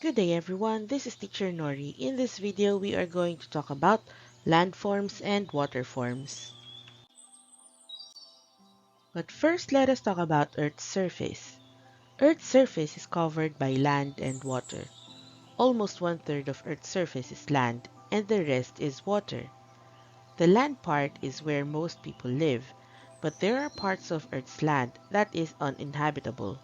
Good day everyone, this is Teacher Nori. In this video, we are going to talk about landforms and waterforms. But first, let us talk about Earth's surface. Earth's surface is covered by land and water. Almost one-third of Earth's surface is land, and the rest is water. The land part is where most people live, but there are parts of Earth's land that is uninhabitable.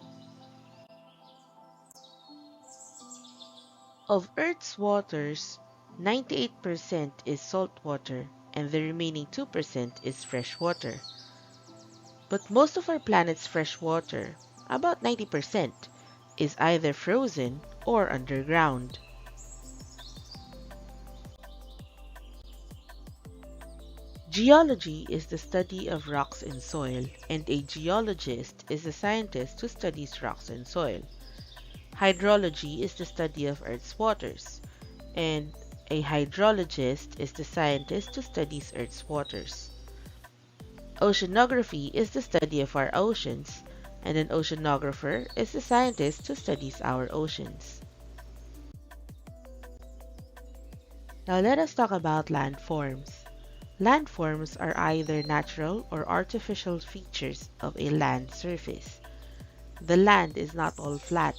Of Earth's waters, 98% is salt water and the remaining 2% is fresh water. But most of our planet's fresh water, about 90%, is either frozen or underground. Geology is the study of rocks and soil, and a geologist is a scientist who studies rocks and soil. Hydrology is the study of Earth's waters, and a hydrologist is the scientist who studies Earth's waters. Oceanography is the study of our oceans, and an oceanographer is the scientist who studies our oceans. Now let us talk about landforms. Landforms are either natural or artificial features of a land surface. The land is not all flat.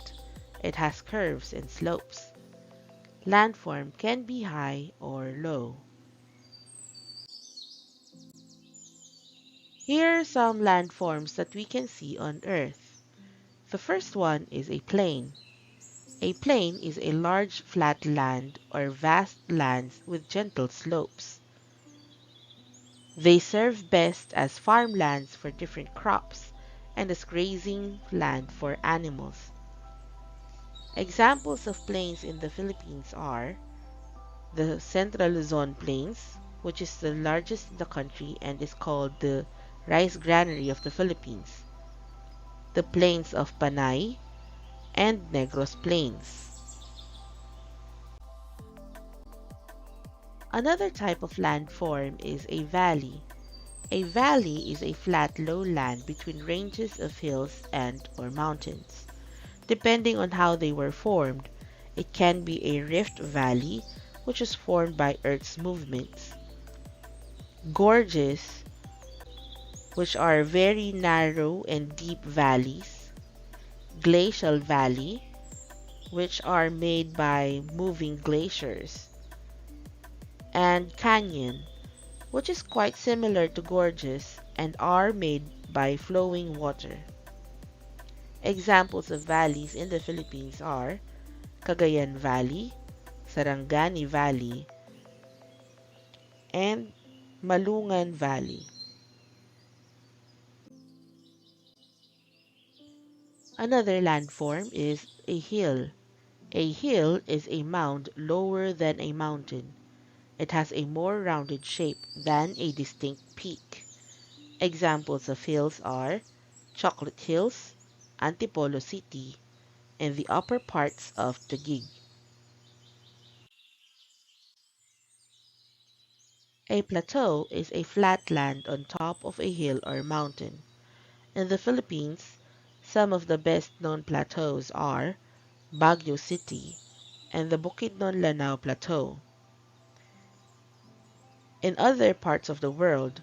It has curves and slopes. Landform can be high or low. Here are some landforms that we can see on Earth. The first one is a plain. A plain is a large flat land or vast lands with gentle slopes. They serve best as farmlands for different crops and as grazing land for animals. Examples of plains in the Philippines are the Central Luzon Plains, which is the largest in the country and is called the rice granary of the Philippines, the plains of Panay, and Negros Plains. Another type of landform is a valley. A valley is a flat lowland between ranges of hills and or mountains. Depending on how they were formed, it can be a rift valley, which is formed by Earth's movements, gorges, which are very narrow and deep valleys, glacial valley, which are made by moving glaciers, and canyon, which is quite similar to gorges and are made by flowing water. Examples of valleys in the Philippines are Cagayan Valley, Sarangani Valley, and Malungan Valley. Another landform is a hill. A hill is a mound lower than a mountain. It has a more rounded shape than a distinct peak. Examples of hills are Chocolate Hills, Antipolo City, and the upper parts of Taguig. A plateau is a flat land on top of a hill or mountain. In the Philippines, some of the best-known plateaus are Baguio City and the Bukidnon-Lanao Plateau. In other parts of the world,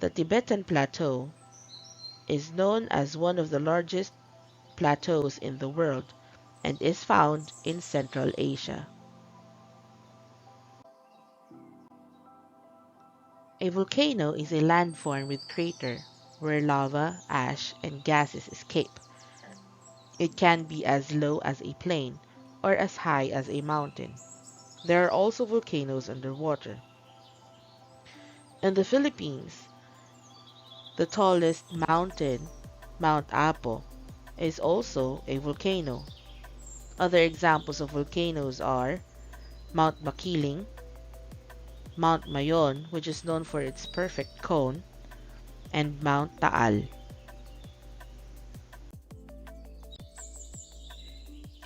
the Tibetan Plateau is known as one of the largest plateaus in the world and is found in Central Asia. A volcano is a landform with crater where lava, ash, and gases escape. It can be as low as a plain or as high as a mountain. There are also volcanoes underwater. In the Philippines, the tallest mountain, Mount Apo, is also a volcano. Other examples of volcanoes are Mount Makiling, Mount Mayon, which is known for its perfect cone, and Mount Taal.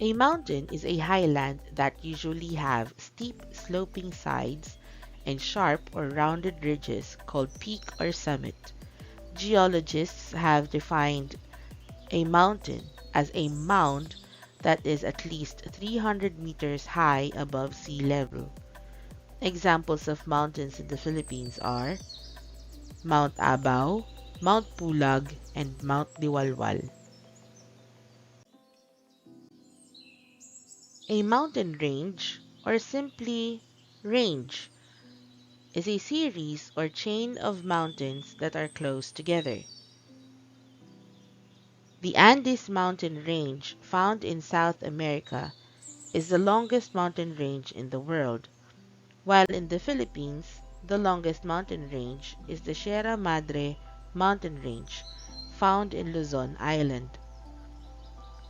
A mountain is a highland that usually have steep sloping sides and sharp or rounded ridges called peak or summit. Geologists have defined a mountain as a mound that is at least 300 meters high above sea level. Examples of mountains in the Philippines are Mount Abao, Mount Pulag, and Mount Diwalwal. A mountain range, or simply range, is a series or chain of mountains that are close together. The Andes mountain range, found in South America, is the longest mountain range in the world, while in the Philippines, the longest mountain range is the Sierra Madre mountain range, found in Luzon Island.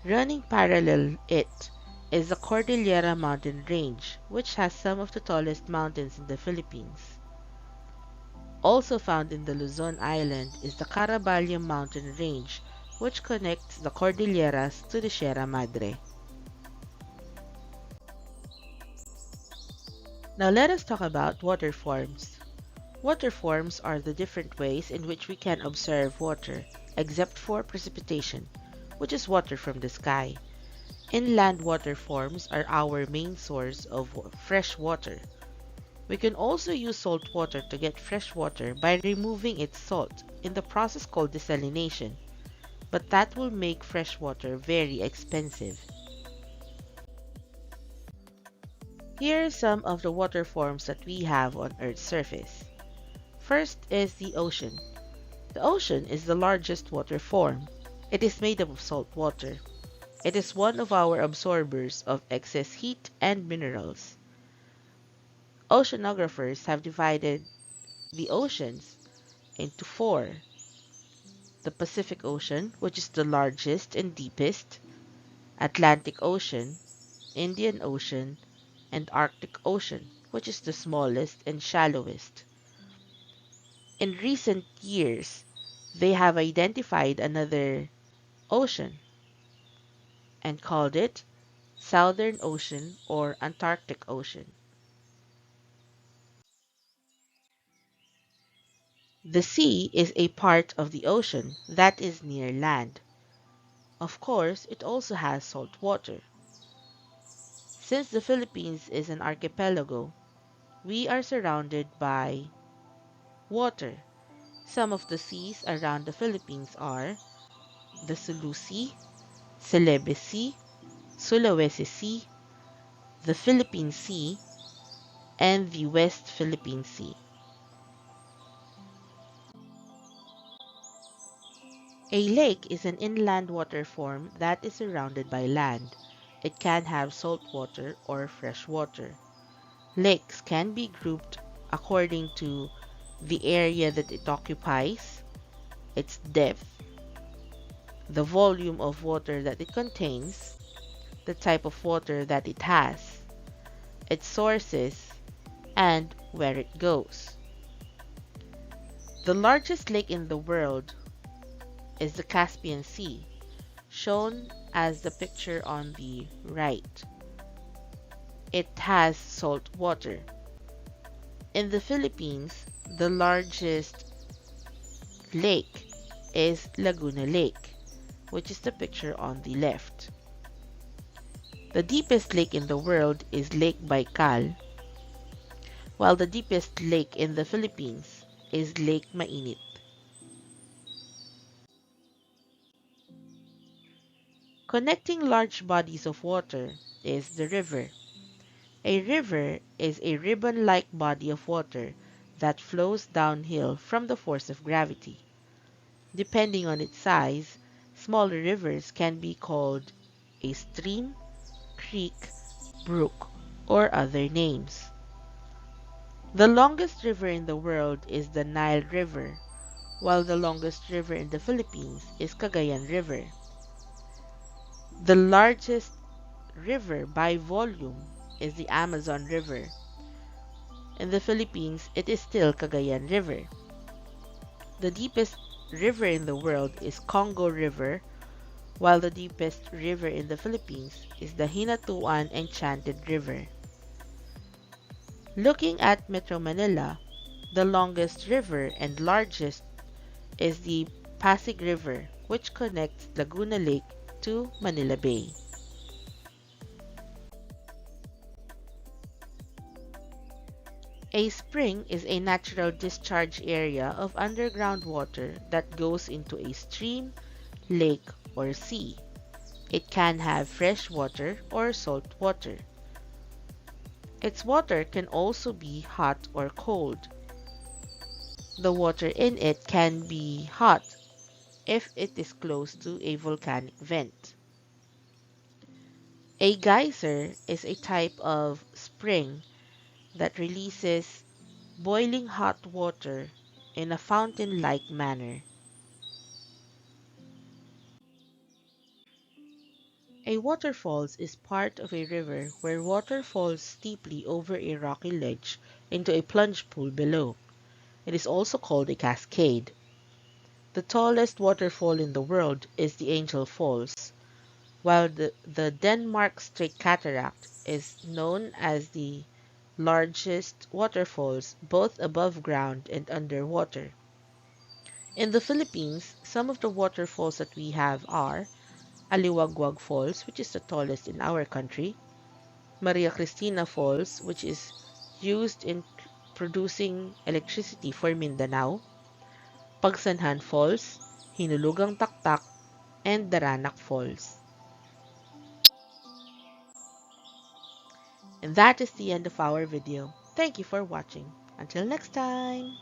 Running parallel it is the Cordillera mountain range, which has some of the tallest mountains in the Philippines. Also found in the Luzon Island is the Caraballo mountain range, which connects the Cordilleras to the Sierra Madre. Now let us talk about waterforms. Waterforms are the different ways in which we can observe water, except for precipitation, which is water from the sky. Inland waterforms are our main source of fresh water. We can also use salt water to get fresh water by removing its salt in the process called desalination, but that will make fresh water very expensive. Here are some of the water forms that we have on Earth's surface. First is the ocean. The ocean is the largest water form. It is made up of salt water. It is one of our absorbers of excess heat and minerals. Oceanographers have divided the oceans into four: the Pacific Ocean, which is the largest and deepest, Atlantic Ocean, Indian Ocean, and Arctic Ocean, which is the smallest and shallowest. In recent years, they have identified another ocean and called it Southern Ocean or Antarctic Ocean. The sea is a part of the ocean that is near land. Of course, it also has salt water. Since the Philippines is an archipelago, we are surrounded by water. Some of the seas around the Philippines are the Sulu Sea, Celebes Sea, Sulawesi Sea, the Philippine Sea, and the West Philippine Sea. A lake is an inland water form that is surrounded by land. It can have salt water or fresh water. Lakes can be grouped according to the area that it occupies, its depth, the volume of water that it contains, the type of water that it has, its sources, and where it goes. The largest lake in the world is the Caspian Sea, shown as the picture on the right. It has salt water. In the Philippines, the largest lake is Laguna Lake, which is the picture on the left. The deepest lake in the world is Lake Baikal, while the deepest lake in the Philippines is Lake Mainit. Connecting large bodies of water is the river. A river is a ribbon-like body of water that flows downhill from the force of gravity. Depending on its size, smaller rivers can be called a stream, creek, brook, or other names. The longest river in the world is the Nile River, while the longest river in the Philippines is Cagayan River. The largest river by volume is the Amazon River. In the Philippines, it is still Cagayan River. The deepest river in the world is Congo River, while the deepest river in the Philippines is the Hinatuan Enchanted River. Looking at Metro Manila, the longest river and largest is the Pasig River, which connects Laguna Lake to Manila Bay. A spring is a natural discharge area of underground water that goes into a stream, lake, or sea. It can have fresh water or salt water. Its water can also be hot or cold. The water in it can be hot if it is close to a volcanic vent. A geyser is a type of spring that releases boiling hot water in a fountain-like manner. A waterfall is part of a river where water falls steeply over a rocky ledge into a plunge pool below. It is also called a cascade. The tallest waterfall in the world is the Angel Falls, while the Denmark Strait Cataract is known as the largest waterfalls both above ground and underwater. In the Philippines, some of the waterfalls that we have are Aliwagwag Falls, which is the tallest in our country, Maria Cristina Falls, which is used in producing electricity for Mindanao, Pagsanhan Falls, Hinulugang Taktak, and Daranak Falls. And that is the end of our video. Thank you for watching. Until next time!